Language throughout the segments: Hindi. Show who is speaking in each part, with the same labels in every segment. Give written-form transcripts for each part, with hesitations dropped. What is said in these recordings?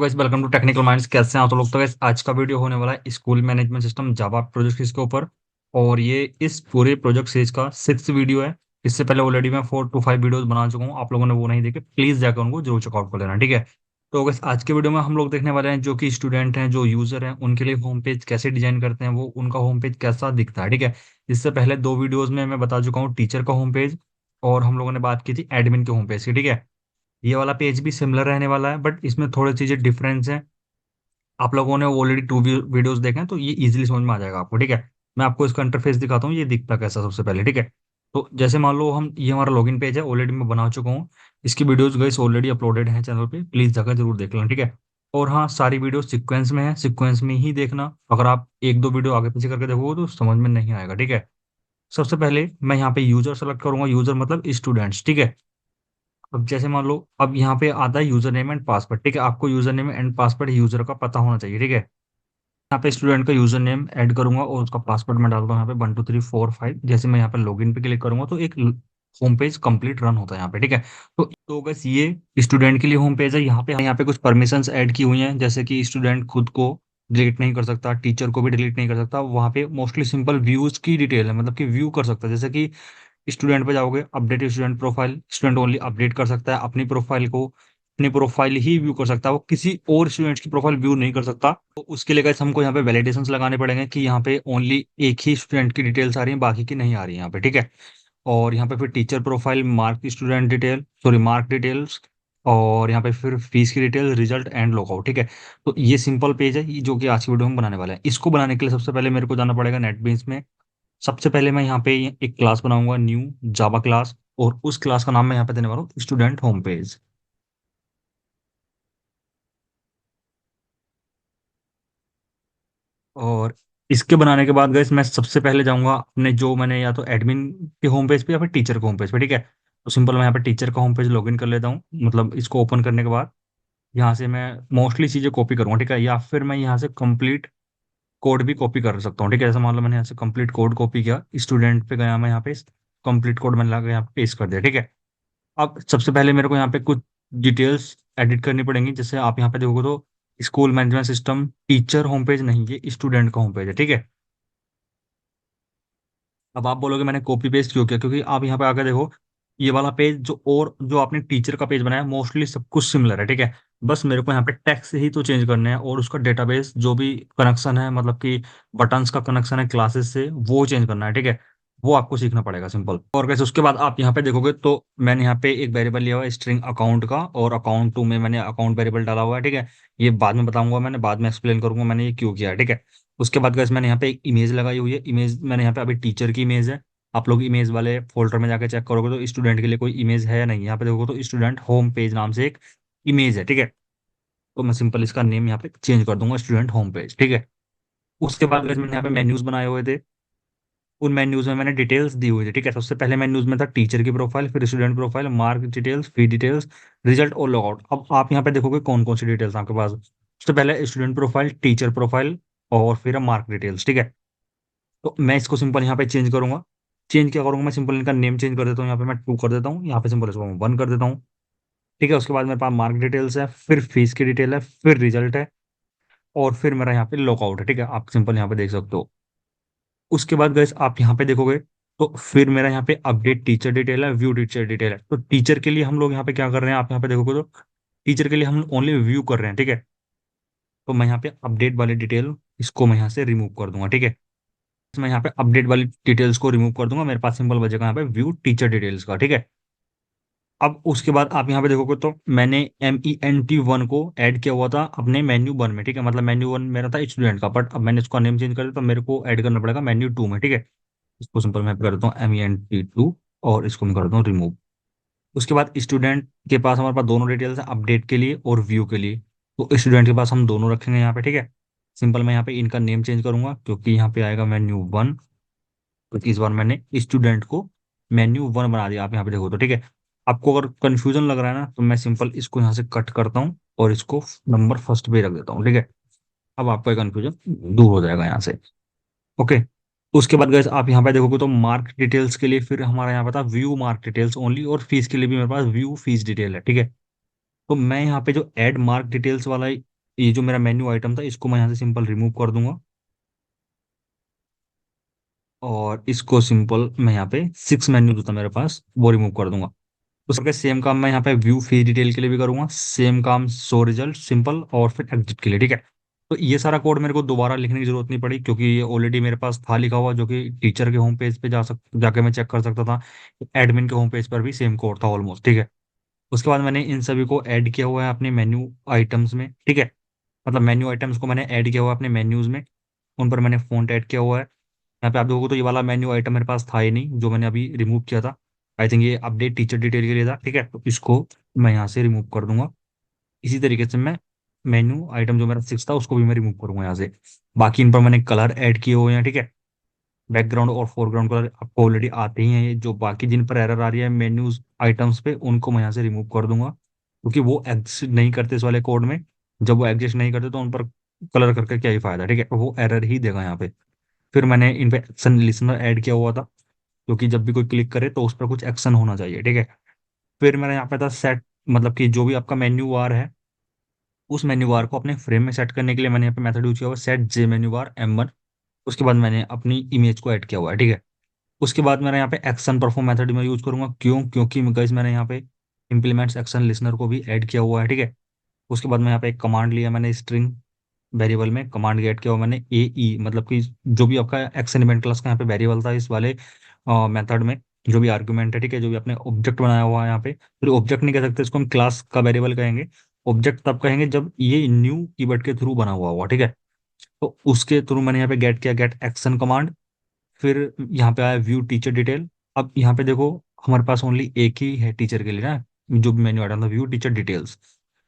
Speaker 1: Guys welcome to technical minds. कैसे हैं आप तो लोग। तो गाइस आज का वीडियो होने वाला है school management system Java project series के ऊपर। और ये इस पूरे प्रोजेक्ट सीरीज का 6th वीडियो है। इससे पहले ऑलरेडी मैं 4 to 5 वीडियोस बना चुका हूँ। आप लोगों ने वो नहीं देखे, प्लीज जाकर उनको जरूर चेकआउट कर लेना, ठीक है। तो गाइस आज के वीडियो में हम लोग देखने वाले हैं जो कि स्टूडेंट हैं, जो यूजर हैं, उनके लिए होम पेज कैसे डिजाइन करते हैं, वो उनका होम पेज कैसा दिखता है, ठीक है। इससे पहले 2 वीडियोज में मैं बता चुका हूँ टीचर का होम पेज, और हम लोगों ने बात की थी एडमिन के होम पेज की, ठीक है। ये वाला पेज भी सिमिलर रहने वाला है, बट इसमें थोड़ी चीजें डिफरेंस हैं। आप लोगों ने ऑलरेडी 2 वीडियोस देखे हैं तो ये इजीली समझ में आ जाएगा आपको, ठीक है। मैं आपको इसका इंटरफेस दिखाता हूँ, ये दिखता कैसा सबसे पहले, ठीक है। तो जैसे मान लो हम, ये हमारा लॉगिन पेज है, ऑलरेडी मैं बना चुका हूँ। इसकी वीडियोस गाइस ऑलरेडी अपलोडेड हैं चैनल पे, प्लीज जाकर जरूर देख लेना, ठीक है। और हाँ, सारी वीडियो सीक्वेंस में है, सीक्वेंस में ही देखना। अगर आप 1-2 वीडियो आगे पीछे करके देखोगे तो समझ में नहीं आएगा, ठीक है। सबसे पहले मैं यहाँ पे यूजर सेलेक्ट करूंगा, यूजर मतलब स्टूडेंट्स, ठीक है। अब जैसे मान लो, अब यहाँ पे आता है यूजर नेम एंड पासवर्ड, ठीक है। आपको user name and password user का पता होना चाहिए, ठीक है। यहाँ पे स्टूडेंट का यूजर नेम ऐड करूंगा और उसका पासवर्ड मैं डालता हूँ यहाँ पे 1 2 3 4 5। जैसे मैं यहाँ पे लॉगिन पे क्लिक करूंगा तो एक होम पेज कंप्लीट रन होता है यहाँ पे, ठीक है। तो बस ये स्टूडेंट के लिए होम पेज है। यहाँ पे कुछ परमिशंस ऐड की हुई हैं, जैसे कि स्टूडेंट खुद को डिलीट नहीं कर सकता, टीचर को भी डिलीट नहीं कर सकता। वहाँ पे मोस्टली सिंपल व्यूज की डिटेल है, मतलब कि व्यू कर सकता है। जैसे कि स्टूडेंट पे जाओगे, update student profile, student only update कर सकता है अपनी प्रोफाइल को, अपनी प्रोफाइल ही व्यू कर सकता है, वो किसी और स्टूडेंट्स की प्रोफाइल व्यू नहीं कर सकता। तो उसके लिए गाइस हमको यहाँ पे वैलिडेशंस लगाने पड़ेंगे कि यहाँ पे ओनली एक ही स्टूडेंट की डिटेल्स आ रही हैं, बाकी की नहीं आ रही है यहाँ पे, ठीक है। और यहाँ पे फिर teacher profile, mark student detail, sorry mark details, और यहाँ पे फिर फीस की डिटेल, रिजल्ट एंड लॉगआउट, ठीक है। तो ये सिंपल पेज है, ये जो कि आज की वीडियो में बनाने वाला है। इसको बनाने के लिए सबसे पहले मेरे को जाना पड़ेगा नेटबीन्स में। सबसे पहले मैं यहाँ पे एक क्लास बनाऊंगा, न्यू जावा क्लास, और उस क्लास का नाम मैं यहाँ पे देने वाला हूँ स्टूडेंट होम पेज। और इसके बनाने के बाद गैस मैं सबसे पहले जाऊंगा अपने, जो मैंने या तो एडमिन के होम पेज पे या फिर टीचर के होम पेज पे, ठीक है। तो सिंपल मैं यहाँ पे टीचर का होम पेज लॉगिन कर लेता हूँ। मतलब इसको ओपन करने के बाद यहाँ से मैं मोस्टली चीज़ें कॉपी करूँगा, ठीक है। या फिर मैं यहाँ से कंप्लीट कोड भी कॉपी कर सकता हूँ, ठीक है। जैसे मान लो मैंने यहाँ से कंप्लीट कोड कॉपी किया, स्टूडेंट पे गया मैं यहाँ पे, कंप्लीट कोड मैंने लगा यहाँ पे पेस्ट कर दिया, ठीक है। अब सबसे पहले मेरे को यहाँ पे कुछ डिटेल्स एडिट करनी पड़ेंगी। जैसे आप यहाँ पे देखोगे तो school management system teacher home page नहीं, ये स्टूडेंट का होम पेज है, ठीक है। अब आप बोलोगे मैंने कॉपी पेस्ट क्यों किया, क्योंकि आप यहाँ पे आकर देखो, ये वाला पेज जो, और जो आपने टीचर का पेज बनाया, मोस्टली सब कुछ सिमिलर है, ठीक है। बस मेरे को यहाँ पे टेक्स्ट ही तो चेंज करने हैं, और उसका डेटाबेस जो भी कनेक्शन है, मतलब कि बटन्स का कनेक्शन है क्लासेस से, वो चेंज करना है, ठीक है। वो आपको सीखना पड़ेगा सिंपल। और कैसे उसके बाद आप यहाँ पे देखोगे तो मैंने यहाँ पे एक वेरिएबल लिया हुआ है स्ट्रिंग अकाउंट का, और अकाउंट टू में मैंने अकाउंट वेरिएबल डाला हुआ है, ठीक है। ये बाद में बताऊंगा, मैंने बाद में एक्सप्लेन करूंगा मैंने ये क्यों किया है, ठीक है। उसके बाद गैस मैंने यहाँ पे एक इमेज लगाई हुई है। इमेज मैंने यहाँ पे अभी टीचर की इमेज है। आप लोग इमेज वाले फोल्डर में जाके चेक करोगे तो स्टूडेंट के लिए कोई इमेज है या नहीं। यहाँ पे देखोगे तो स्टूडेंट होम पेज नाम से एक इमेज है, ठीक है। तो मैं सिंपल इसका नेम यहाँ पे चेंज कर दूंगा स्टूडेंट होम पेज, ठीक है। उसके बाद guys मैंने यहाँ पे मेन्यूज बनाए हुए थे। उन मेन्यूज में मैंने डिटेल्स दी हुई थी, ठीक है। सबसे पहले मेन्यूज में था टीचर की प्रोफाइल, फिर स्टूडेंट प्रोफाइल, मार्क डिटेल्स, फी डिटेल्स, रिजल्ट और लॉगआउट। अब आप यहाँ पे देखोगे कौन कौन सी डिटेल्स आपके पास। सबसे पहले स्टूडेंट प्रोफाइल, टीचर प्रोफाइल, और फिर मार्क डिटेल्स, ठीक है। तो मैं इसको सिंपल यहाँ पे चेंज करूंगा। चेंज क्या करूंगा, मैं सिंपल इनका नेम चेंज कर देता हूँ। यहाँ पे मैं 2 कर देता हूँ, यहाँ पे सिंपल इसको मैं 1 कर देता हूँ, ठीक है। उसके बाद मेरे पास मार्क डिटेल्स है, फिर फीस की डिटेल है, फिर रिजल्ट है, और फिर मेरा यहाँ पे लॉकआउट है, ठीक है। आप सिंपल यहाँ पे देख सकते हो। उसके बाद गैस आप यहाँ पे देखोगे तो फिर मेरा यहाँ पे अपडेट टीचर डिटेल है, व्यू टीचर डिटेल है। तो टीचर के लिए हम लोग यहाँ पे क्या कर रहे हैं, आप यहाँ पे देखोगे तो टीचर के लिए हम ओनली व्यू कर रहे हैं, ठीक है। तो मैं यहाँ पे अपडेट वाली डिटेल, इसको मैं यहाँ से रिमूव कर दूंगा, ठीक है। मैं यहाँ पे अपडेट वाली डिटेल्स को रिमूव कर दूंगा, मेरे पास सिंपल बचेगा यहाँ पे व्यू टीचर डिटेल्स का, ठीक है। अब उसके बाद आप यहाँ पे देखोगे तो मैंने MENT1 को ऐड किया हुआ था अपने मेन्यू 1 में, ठीक है। मतलब मेन्यू 1 मेरा था स्टूडेंट का, बट अब मैंने इसका नेम चेंज कर दिया तो मेरे को ऐड करना पड़ेगा मेन्यू 2 में, ठीक है। इसको सिंपल मैं कर देता हूँ MENT2, और इसको मैं कर देता हूँ रिमूव। उसके बाद स्टूडेंट के पास हमारे पास दोनों डिटेल्स है, अपडेट के लिए और व्यू के लिए। तो स्टूडेंट के पास हम दोनों रखेंगे यहाँ पे, ठीक है। सिंपल मैं यहाँ पे इनका नेम चेंज करूंगा, क्योंकि यहाँ पे आएगा मेन्यू 1, तो इस बार मैंने स्टूडेंट को मेन्यू 1 बना दिया। आप यहाँ पे देखो तो, ठीक है। आपको अगर कंफ्यूजन लग रहा है ना, तो मैं सिंपल इसको यहाँ से कट करता हूँ और इसको नंबर फर्स्ट पे रख देता हूँ, ठीक है। अब आपका कंफ्यूजन दूर हो जाएगा यहाँ से, ओके। उसके बाद गैस आप यहाँ पे देखोगे तो मार्क डिटेल्स के लिए फिर हमारा यहाँ पे था व्यू मार्क डिटेल्स ओनली, और फीस के लिए भी मेरे पास व्यू फीस डिटेल है, ठीक है। तो मैं यहाँ पे जो ऐड मार्क डिटेल्स वाला ये जो मेरा मेन्यू आइटम था इसको मैं यहाँ से सिंपल रिमूव कर दूंगा, और इसको सिंपल मैं यहाँ पे 6 मेन्यू जो था मेरे पास वो रिमूव कर दूंगा। उस प्रकार सेम काम मैं यहाँ पे व्यू फीड डिटेल के लिए भी करूंगा, सेम काम शो रिजल्ट सिंपल और फिर एग्जिट के लिए, ठीक है। तो ये सारा कोड मेरे को दोबारा लिखने की जरूरत नहीं पड़ी, क्योंकि ये ऑलरेडी मेरे पास था लिखा हुआ, जो कि टीचर के होम पेज पे जाके मैं चेक कर सकता था। एडमिन के होम पेज पर भी सेम कोड था ऑलमोस्ट, ठीक है। उसके बाद मैंने इन सभी को ऐड किया हुआ है अपने मेन्यू आइटम्स में, ठीक है। मतलब मेन्यू आइटम्स को मैंने ऐड किया हुआ है अपने मेन्यूज में, उन पर मैंने फ़ॉन्ट ऐड किया हुआ है। यहाँ पे आप देखोगे तो ये वाला मेन्यू आइटम मेरे पास था ही नहीं, जो मैंने अभी रिमूव किया था। आई थिंक ये अपडेट टीचर डिटेल के लिए था, ठीक है। तो इसको मैं यहाँ से रिमूव कर दूंगा। इसी तरीके से मैं मेन्यू आइटम जो मेरा 6 था उसको भी मैं रिमूव करूंगा यहाँ से। बाकी इन पर मैंने कलर ऐड किए हुए हैं, ठीक है। बैकग्राउंड और फोरग्राउंड कलर आपको ऑलरेडी आते ही हैं। ये जो बाकी जिन पर एरर आ रही है मेन्यूज आइटम्स पे, उनको मैं यहाँ से रिमूव कर दूंगा, क्योंकि वो एग्जिस्ट नहीं करते इस वाले कोड में। जब वो एग्जिस्ट नहीं करते तो उन पर कलर करके क्या ही फायदा, ठीक है। वो एरर ही देगा यहाँ पे। फिर मैंने इन पे एक्शन लिसनर ऐड किया हुआ था, क्योंकि जब भी कोई क्लिक करे तो उस पर कुछ एक्शन होना चाहिए, ठीक है। फिर मैंने यहाँ पे था सेट, मतलब कि जो भी आपका मेन्यू बार है, उस मेन्यू बार को अपने फ्रेम में सेट करने के लिए मैंने यहाँ पे मेथड यूज किया हुआ सेट जे मेन्यू बार M1। उसके बाद मैंने अपनी इमेज को ऐड किया हुआ है, ठीक है। उसके बाद मैंने यहाँ पे एक्शन परफॉर्म मेथड में यूज करूंगा, क्यों? क्योंकि गाइस मैंने यहाँ पे इम्प्लीमेंट्स एक्शन लिसनर को भी ऐड किया हुआ है, ठीक है। उसके बाद मैं यहाँ पे एक कमांड लिया मैंने, स्ट्रिंग वेरिएबल में कमांड गेट किया हुआ मैंने ए ई, मतलब कि जो भी आपका एक्शन इवेंट क्लास का यहाँ पे वेरिएबल था इस वाले मेथड में, जो भी आर्गुमेंट है, ठीक है, जो भी आपने ऑब्जेक्ट बनाया हुआ है यहाँ पे, फिर ऑब्जेक्ट नहीं कह सकते इसको, हम क्लास का वेरिएबल कहेंगे। ऑब्जेक्ट तब कहेंगे जब ये न्यू कीवर्ड के थ्रू बना हुआ ठीक है। तो उसके थ्रू मैंने यहाँ पे गेट किया, गेट एक्शन कमांड। फिर यहाँ पे आया व्यू टीचर डिटेल। अब यहाँ पे देखो, हमारे पास ओनली एक ही है टीचर के लिए ना, जो भी मेन्यू आइटम था व्यू टीचर डिटेल्स।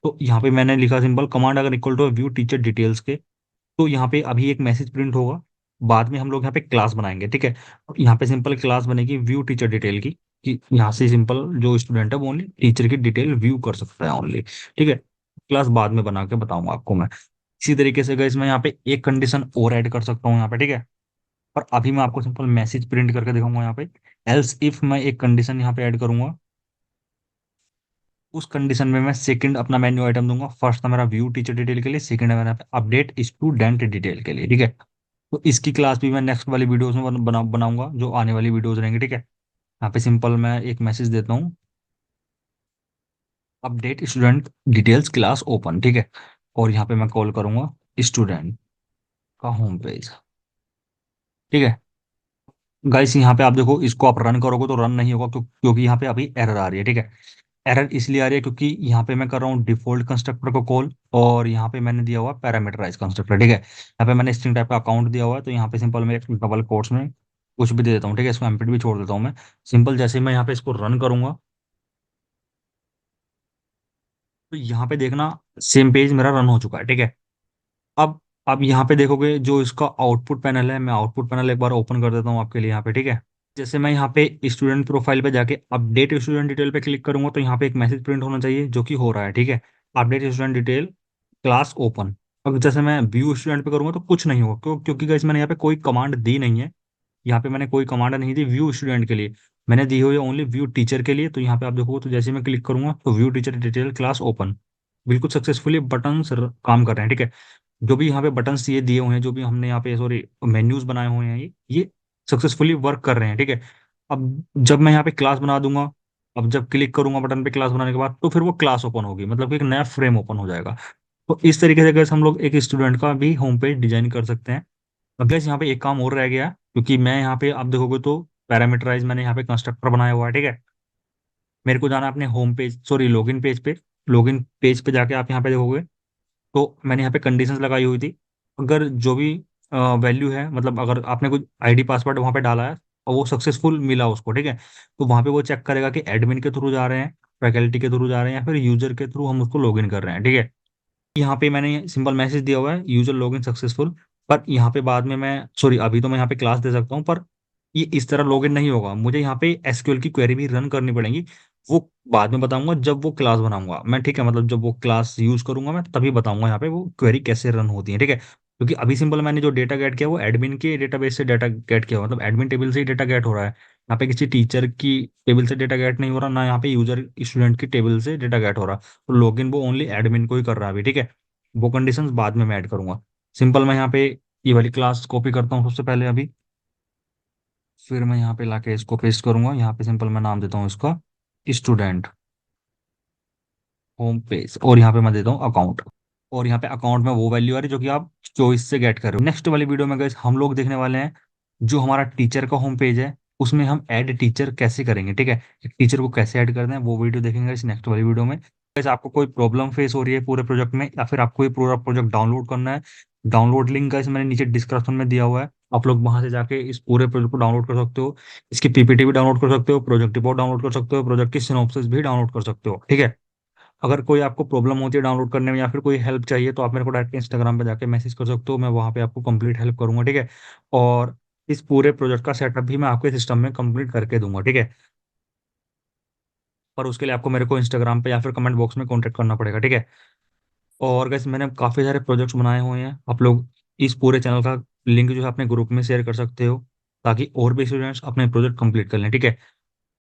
Speaker 1: तो यहाँ पे मैंने लिखा सिंपल कमांड अगर equal to view teacher details के, तो यहाँ पे अभी एक मैसेज प्रिंट होगा। बाद में हम लोग यहाँ पे क्लास बनाएंगे, ठीक है। यहाँ पे सिंपल क्लास बनेगी व्यू टीचर डिटेल की, कि यहाँ से सिंपल जो स्टूडेंट है वो ओनली टीचर की डिटेल व्यू कर सकता है ओनली, ठीक है। क्लास बाद में बना के बताऊंगा आपको मैं। इसी तरीके से गाइस मैं यहाँ पे एक कंडीशन और ऐड कर सकता हूँ यहाँ पे, ठीक है। और अभी मैं आपको सिंपल मैसेज प्रिंट करके दिखाऊंगा यहाँ पे। एल्स इफ मैं एक कंडीशन यहाँ पे ऐड करूंगा, उस कंडीशन में मैं सेकंड अपना मेन्यू आइटम दूंगा। फर्स्ट था मेरा व्यू टीचर डिटेल के लिए, सेकंड है मेरा अपडेट स्टूडेंट डिटेल के लिए, ठीक है। तो इसकी क्लास भी मैं नेक्स्ट वाली वीडियोस में बनाऊंगा, जो आने वाली वीडियोस रहेंगी, ठीक है। यहाँ पे सिंपल मैं एक मैसेज देता हूँ, update student details class open, ठीक है। और यहाँ पे मैं कॉल करूंगा स्टूडेंट का होम पेज, ठीक है। गाइस यहाँ पे आप देखो, इसको आप रन करोगे तो रन नहीं होगा, क्योंकि यहाँ पे अभी एरर आ रही है, ठीक है। एरर इसलिए आ रही है क्योंकि यहाँ पे मैं कर रहा हूँ डिफॉल्ट कंस्ट्रक्टर को कॉल, और यहाँ पे मैंने दिया हुआ पैरामीटराइज कंस्ट्रक्टर, ठीक है। यहाँ पे मैंने स्ट्रिंग टाइप का अकाउंट दिया हुआ है, तो यहाँ पे सिंपल मैं एक डबल कोट्स में कुछ भी दे देता हूँ, ठीक है। इसको एम्प्टी भी छोड़ देता हूँ मैं। सिंपल जैसे ही मैं यहाँ पे इसको रन करूंगा, तो यहाँ पे देखना सेम पेज मेरा रन हो चुका है, ठीक है। अब यहाँ पे देखोगे जो इसका आउटपुट पैनल है, मैं आउटपुट पैनल एक बार ओपन कर देता हूँ आपके लिए यहाँ पे, ठीक है। जैसे मैं यहाँ पे स्टूडेंट प्रोफाइल पे जाके अपडेट स्टूडेंट डिटेल पे क्लिक करूंगा, तो यहाँ पे एक मैसेज प्रिंट होना चाहिए, जो कि हो रहा है, ठीक है। Update student detail class open. अब जैसे मैं व्यू स्टूडेंट पे करूंगा तो कुछ नहीं होगा, क्योंकि guys मैंने यहाँ पे कोई कमांड दी नहीं है। यहाँ पे मैंने कोई कमांड नहीं दी व्यू स्टूडेंट के लिए, मैंने दी हुई है ओनली व्यू टीचर के लिए। तो यहाँ पे आप देखोगे तो जैसे ही मैं क्लिक करूंगा तो view teacher detail class open, बिल्कुल सक्सेसफुली बटन काम कर रहे हैं, ठीक है। जो भी यहाँ पे बटन्स ये दिए हुए हैं, जो भी हमने यहाँ पे सॉरी मेन्यूज बनाए हुए हैं, ये सक्सेसफुली वर्क कर रहे हैं, ठीक है। अब जब मैं यहाँ पे क्लास बना दूंगा, अब जब क्लिक करूंगा बटन पे क्लास बनाने के बाद, तो फिर वो क्लास ओपन होगी, मतलब कि एक नया फ्रेम ओपन हो जाएगा। तो इस तरीके से अगर हम लोग एक स्टूडेंट का भी होम पेज डिजाइन कर सकते हैं। अब गैस यहाँ पे एक काम और रह गया, क्योंकि मैं यहाँ पे आप देखोगे तो पैरामीटराइज मैंने यहाँ पे कंस्ट्रक्टर बनाया हुआ है, ठीक है। मेरे को जाना है अपने home page sorry login page पे। लॉगिन पेज पे जाके आप यहाँ पे देखोगे तो मैंने यहाँ पे कंडीशंस लगाई हुई थी। अगर जो भी वैल्यू है, मतलब अगर आपने कुछ आईडी पासवर्ड वहाँ पे डाला है और वो सक्सेसफुल मिला उसको, ठीक है, तो वहाँ पे वो चेक करेगा कि एडमिन के थ्रू जा रहे हैं, फैकल्टी के थ्रू जा रहे हैं, या फिर यूजर के थ्रू हम उसको लॉगिन कर रहे हैं, ठीक है। यहाँ पे मैंने सिंपल मैसेज दिया हुआ है यूजर लॉगिन सक्सेसफुल। पर यहाँ पे बाद में मैं सॉरी अभी तो मैं यहाँ पे क्लास दे सकता हूँ, पर ये इस तरह लॉगिन नहीं होगा, मुझे यहाँ पे एसक्यूएल की क्वेरी भी रन करनी पड़ेगी। वो बाद में बताऊंगा जब वो क्लास बनाऊंगा मैं, ठीक है। मतलब जब वो क्लास यूज करूंगा मैं तभी बताऊंगा यहाँ पे वो क्वेरी कैसे रन होती है, ठीक है। क्योंकि अभी सिंपल मैंने जो डेटा गेट किया वो एडमिन के डेटाबेस से डेटा गेट किया हुआ, मतलब एडमिन टेबल से ही डेटा गेट हो रहा है। यहाँ पे किसी टीचर की टेबल से डेटा गेट नहीं हो रहा, ना यहाँ पे यूजर स्टूडेंट की टेबल से डेटा गेट हो रहा। तो लॉगिन वो ओनली एडमिन को ही कर रहा है अभी, ठीक है। वो कंडीशंस बाद में मैं ऐड करूंगा। सिंपल, मैं यहाँ पे ये वाली क्लास कॉपी करता हूँ सबसे पहले अभी। फिर मैं यहाँ पे लाके इसको पेस्ट करूंगा। यहाँ पे सिंपल मैं नाम देता हूँ इसका स्टूडेंट होम पेज, और यहाँ पे मैं देता हूँ अकाउंट। और यहाँ पे अकाउंट में वो वैल्यू आ रही है जो कि आप चॉइस से गेट कर रहे हो। नेक्स्ट वाली वीडियो में गाइस हम लोग देखने वाले हैं जो हमारा टीचर का होम पेज है, उसमें हम ऐड टीचर कैसे करेंगे, ठीक है। एक टीचर को कैसे ऐड करना है वो वीडियो देखेंगे इस नेक्स्ट वाली वीडियो में। गाइस आपको कोई प्रॉब्लम फेस हो रही है पूरे प्रोजेक्ट में, या फिर आपको ये पूरा प्रोजेक्ट डाउनलोड करना है, डाउनलोड लिंक गाइस मैंने नीचे डिस्क्रिप्शन में दिया हुआ है। आप लोग वहां से जाके इस पूरे प्रोजेक्ट को डाउनलोड कर सकते हो। इसकी पीपीटी भी डाउनलोड कर सकते हो, प्रोजेक्ट रिपोर्ट डाउनलोड कर सकते हो, प्रोजेक्ट की सिनॉप्सिस भी डाउनलोड कर सकते हो, ठीक है। अगर कोई आपको प्रॉब्लम होती है डाउनलोड करने में या फिर कोई हेल्प चाहिए तो आप मेरे को डायरेक्ट इंस्टाग्राम पे जाके मैसेज कर सकते हो, मैं वहाँ पे आपको कंप्लीट हेल्प करूंगा, ठीक है। और इस पूरे प्रोजेक्ट का सेटअप भी मैं आपके सिस्टम में कंप्लीट करके दूंगा, ठीक है। पर उसके लिए आपको मेरे को इंस्टाग्राम पे या फिर कमेंट बॉक्स में कॉन्टेक्ट करना पड़ेगा, ठीक है। और गैस मैंने काफ़ी सारे प्रोजेक्ट्स बनाए हुए हैं, आप लोग इस पूरे चैनल का लिंक जो है अपने ग्रुप में शेयर कर सकते हो, ताकि और भी स्टूडेंट्स अपने प्रोजेक्ट कंप्लीट कर लें, ठीक है।